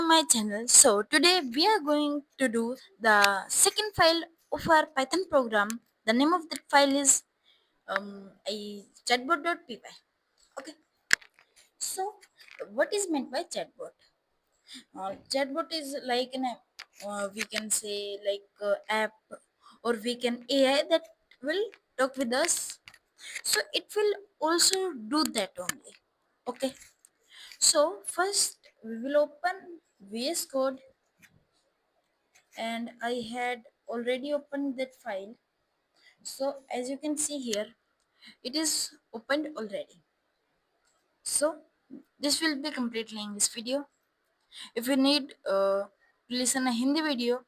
my channel. So today we are going to do the second file of our Python program. The name of that file is a chatbot.py. Okay. So what is meant by chatbot? Chatbot is like an we can say like app, or we can AI that will talk with us. So it will also do that only. Okay. So first we will open VS Code, and I had already opened that file. So as you can see here, it is opened already. So this will be completely in this video. If you need to listen a Hindi video,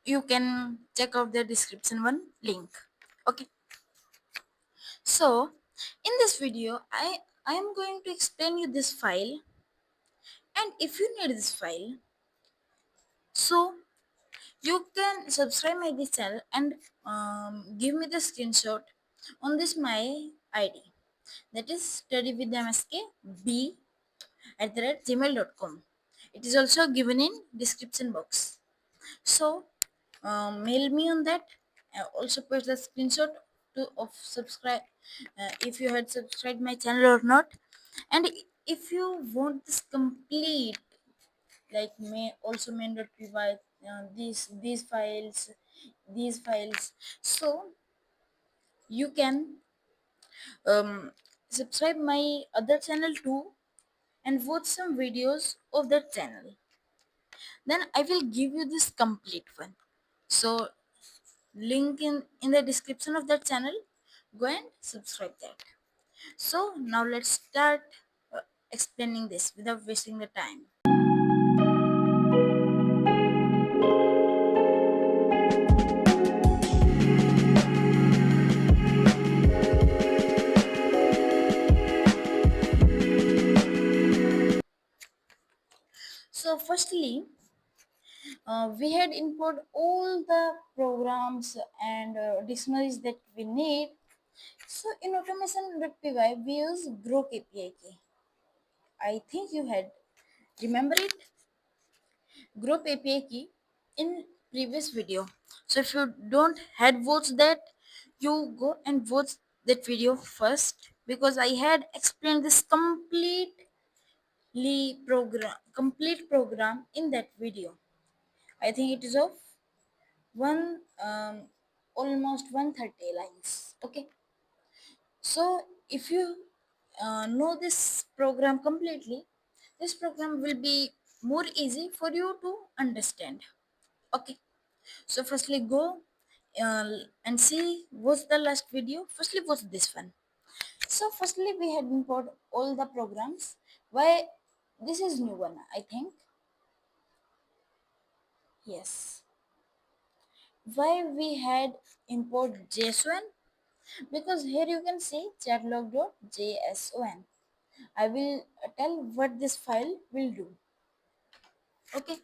you can check out the description one link. Okay. So in this video, I am going to explain you this file, and if you need this file, so you can subscribe my this channel and give me the screenshot on this my ID, that is study@gmail.com. It is also given in description box. So mail me on that. Also post the screenshot to of subscribe, if you had subscribed my channel or not. And if you want this complete, like may also main.py, these files, so you can subscribe my other channel too and watch some videos of that channel. Then I will give you this complete one. So link in the description of that channel. Go and subscribe that. So now let's start explaining this without wasting the time. So firstly, we had import all the programs and dictionaries that we need. So in automation.py we use grok API key. I think you had remember it, grok API key in previous video. So if you don't had watched that, you go and watch that video first, because I had explained this complete program in that video. I think it is of one almost 130 lines. Okay. So if you know this program completely, this program will be more easy for you to understand. Okay. So firstly go uh, and see what's the last video. Firstly watch this one. So firstly we had import all the programs. Why this is new one, I think. Yes. Why we had import JSON? Because here you can see chatlog.json. I will tell what this file will do. Okay.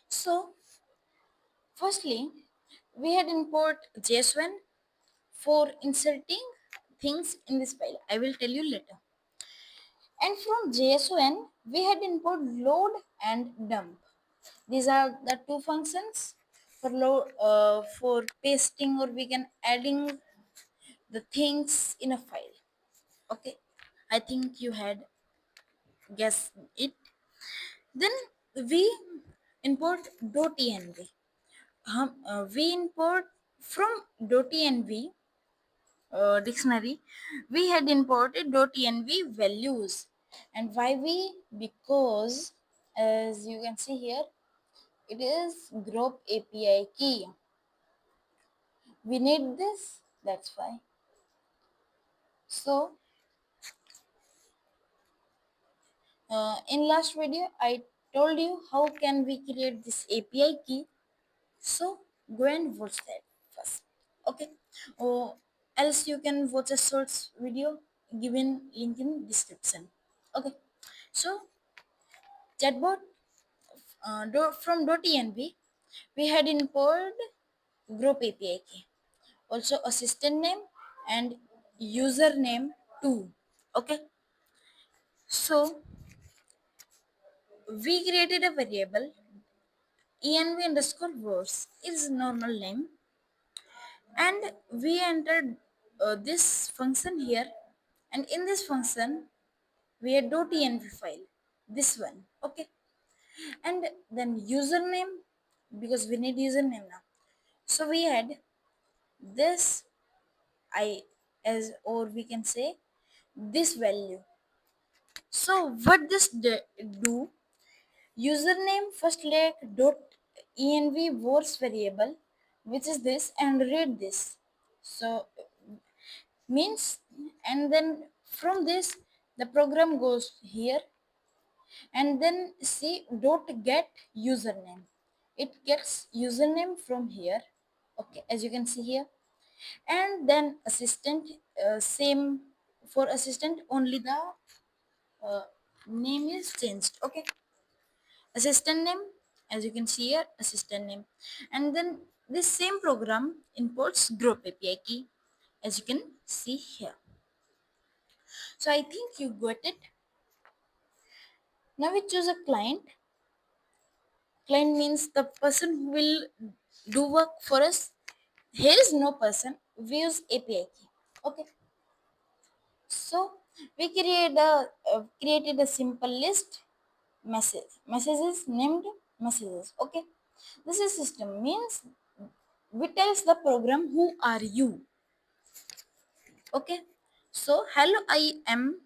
So firstly we had import JSON for inserting things in this file. I will tell you later. And from JSON we had import load and dump. These are the two functions for load, for pasting, or we can adding the things in a file. Okay, I think you had guessed it. Then we import .env. We import from .env dictionary. We had imported .env values. And why we? Because as you can see here, it is grok API key. We need this, that's why. So in last video I told you how can we create this API key. So go and watch that first. Okay. Or else you can watch a short video given link in description. Okay. So chatbot from .env we had import group API key, also assistant name and username too. Okay. So we created a variable env underscore words is normal name, and we entered this function here, and in this function we had .env file, this one, okay. And then username, because we need username now, so we had this I as, or we can say this value. So what this do, username first like dot env words variable, which is this, and read this. So means, and then from this the program goes here, and then see dot get username, it gets username from here, okay, as you can see here. And then assistant, same for assistant, only the uh, name is changed, okay. Assistant name, as you can see here, assistant name. And then this same program imports group api key, as you can see here. So I think you got it. Now we choose a client. Client means the person who will do work for us. Here is no person, we use api key, okay. So we created a simple list, messages named messages, okay. This is system means we tells the program who are you, okay. So hello, I am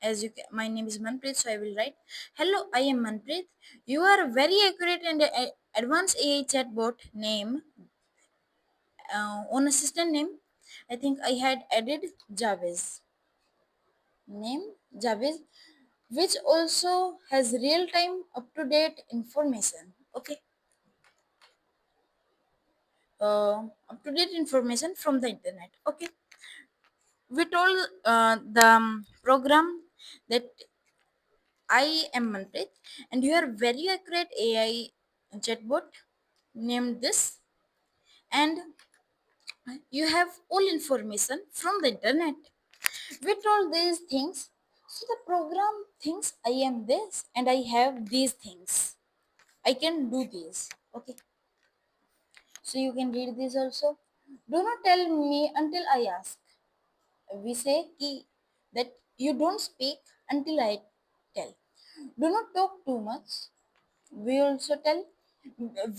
as you my name is Manpreet, so I will write hello, I am Manpreet. You are very accurate and advanced AI chatbot name. On assistant name, I think I had added Javez, name Javez, which also has real time up to date information, okay. Up to date information from the internet, okay. We told the program that I am Manpreet and you are very accurate AI chatbot named this, and you have all information from the internet. We told these things, so the program thinks I am this and I have these things. I can do this, okay. So you can read this also. Do not tell me until I ask. We say that you don't speak until I tell. Do not talk too much. We also tell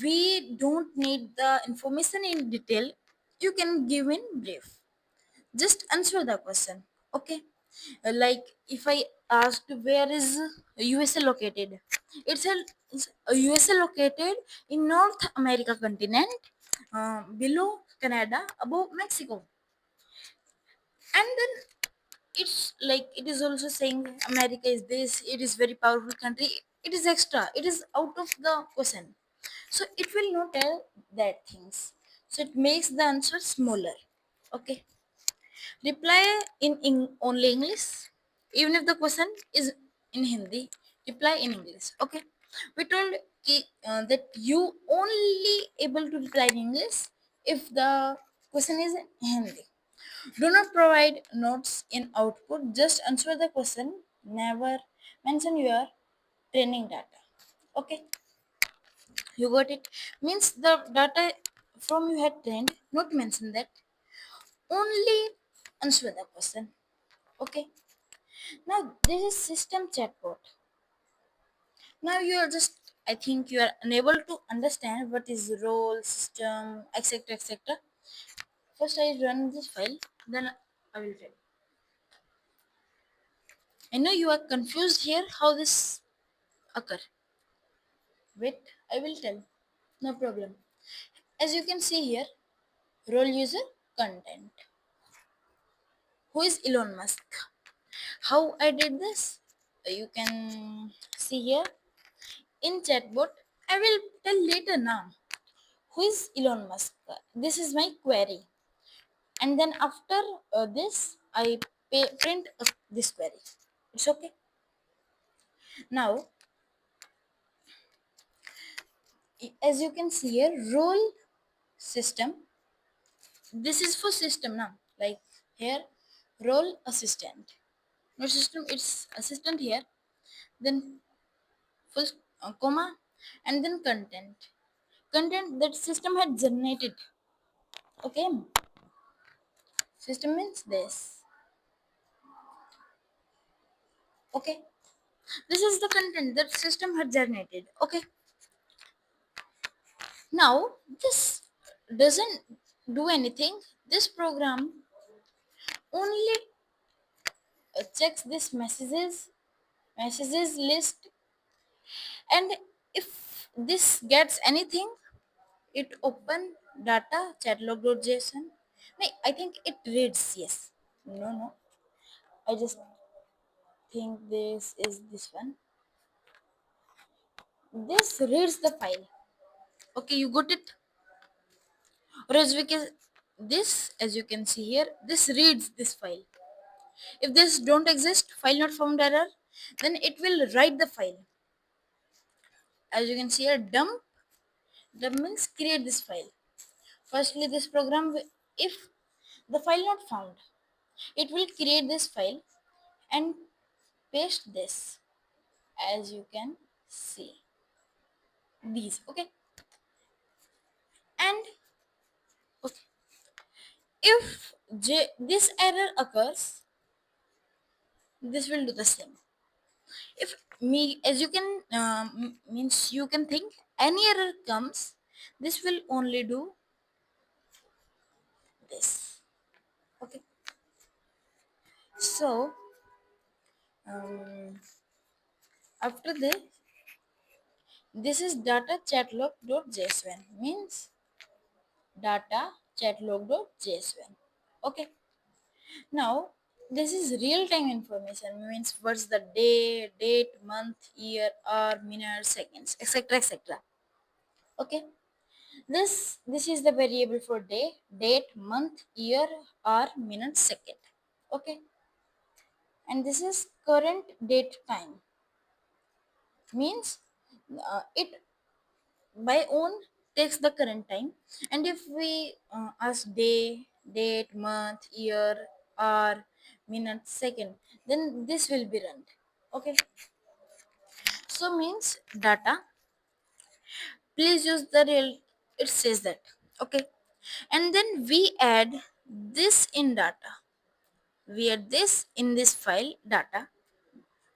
we don't need the information in detail. You can give in brief. Just answer the question. Okay. Like if I asked where is USA located, it's a USA located in North America continent, below Canada, above Mexico. And then it's like it is also saying America is this, it is very powerful country, it is extra, it is out of the question. So it will not tell that things, so it makes the answer smaller, okay. Reply in only English, even if the question is in Hindi, reply in English, okay. We told that you only able to reply in English if the question is in Hindi. Do not provide notes in output, just answer the question, never mention your training data, okay. You got it, means the data from you had trained, not mention that, only answer the question, okay. Now this is system chatbot. Now you are just, I think you are unable to understand what is role, system, etc, etc. First I run this file, then I will tell. I know you are confused here how this occur. Wait, I will tell. No problem. As you can see here, role user content. Who is Elon Musk? How I did this? You can see here in chatbot. I will tell later now. Who is Elon Musk? This is my query. And then after this, I print this query. It's okay. Now, as you can see here, role system, this is for system now, like here role assistant, no system, it's assistant here. Then full comma, and then content that system had generated. Okay, system means this. Okay, this is the content that system had generated. Okay, now this doesn't do anything. This program only checks this messages list, and if this gets anything, it open data chatlog.json. No, I think it reads. Yes. No. I just think this is this one. This reads the file. Okay, you got it. Or as we can, this, as you can see here, this reads this file. If this don't exist, file not found error, then it will write the file. As you can see here, dump means create this file. Firstly, this program, if the file not found, it will create this file and paste this, as you can see these. Okay, and okay, if this error occurs, this will do the same. If me, as you can means you can think, any error comes, this will only do this. Okay, so um, after this is data chatlog.json, means data chatlog.json. Okay, now this is real time information, means what's the day, date, month, year, hour, minute, seconds, etc, etc. Okay, this is the variable for day, date, month, year, hour, minute, second. Okay, and this is current date time, means it by own takes the current time, and if we ask day, date, month, year, hour, minute, second, then this will be run. Okay, so means data, please use the real, it says that. Okay, and then we add this in data, we add this in this file data.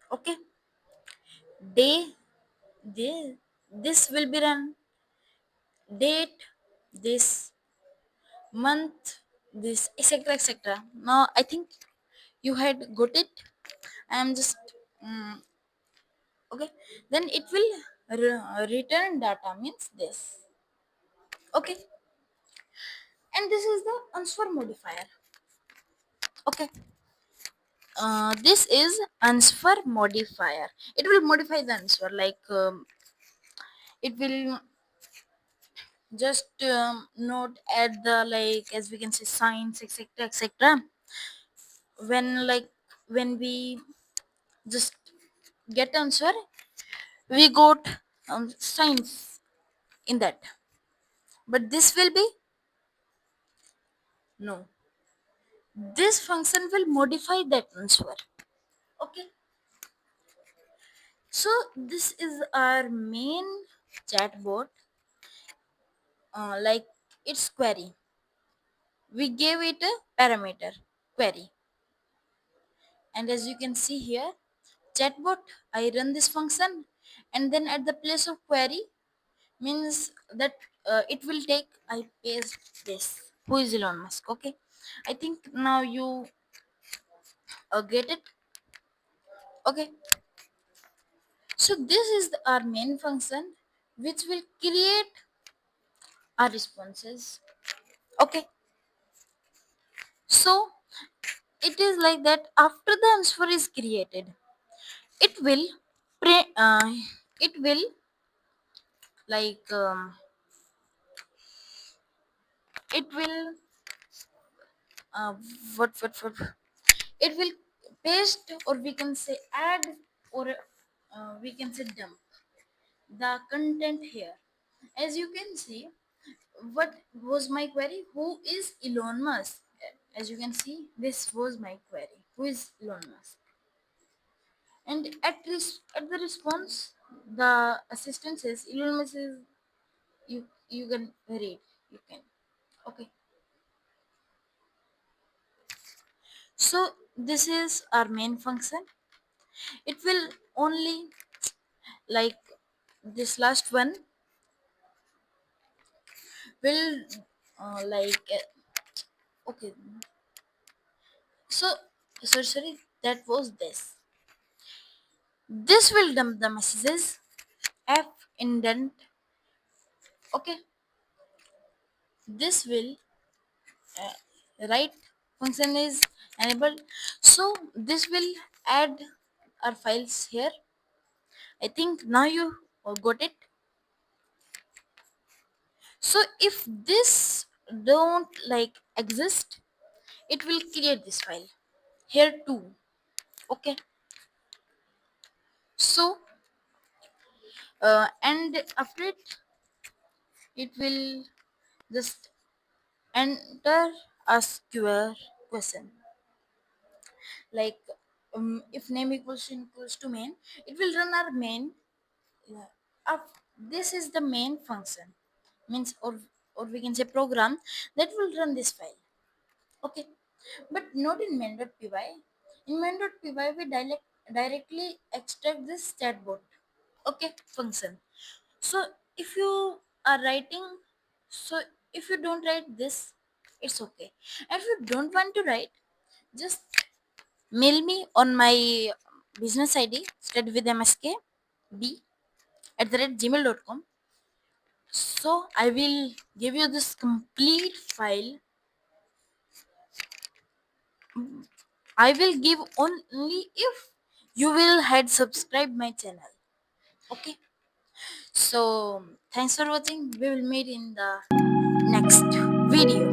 Okay, day, day, this will be run, date, this, month, this, etc, etc. Now I think you had got it. I am just okay, then it will return data, means this. Okay, and this is the answer modifier. Okay, this is answer modifier. It will modify the answer, like it will just note at the, like, as we can say, signs, etc, etc. When, like, when we just get answer, we got signs in that, but this will be no, this function will modify that answer. Okay, so this is our main chatbot, like its query, we gave it a parameter query, and as you can see here, chatbot, I run this function, and then at the place of query, means that it will take, I paste this, who is Elon Musk. Okay, I think now you get it. Okay, so this is our main function, which will create our responses. Okay, so it is like that, after the answer is created, it will it will, like it will uh, what it will paste, or we can say add, or we can say dump the content here. As you can see, what was my query, who is Elon Musk. As you can see, this was my query, who is Elon Musk, and at the response, The assistant says email message, you can read, you can. Okay, so this is our main function. It will only like this last one will okay. So sorry, that was this will dump the messages f indent. Okay, this will write function is enabled, so this will add our files here. I think now you got it. So if this don't like exist, it will create this file here too. Okay, so and after it will just enter a square question, like if name equals to main, it will run our main. Yeah. This is the main function, means or we can say program that will run this file. Okay, but not in main.py. In main.py we directly extract this chatbot. Okay, function. So if you are writing, so if you don't write this, it's okay. And if you don't want to write, just mail me on my business ID study with msk b @gmail.com. So I will give you this complete file. I will give only if you will had subscribe my channel. Okay. So thanks for watching. We will meet in the next video.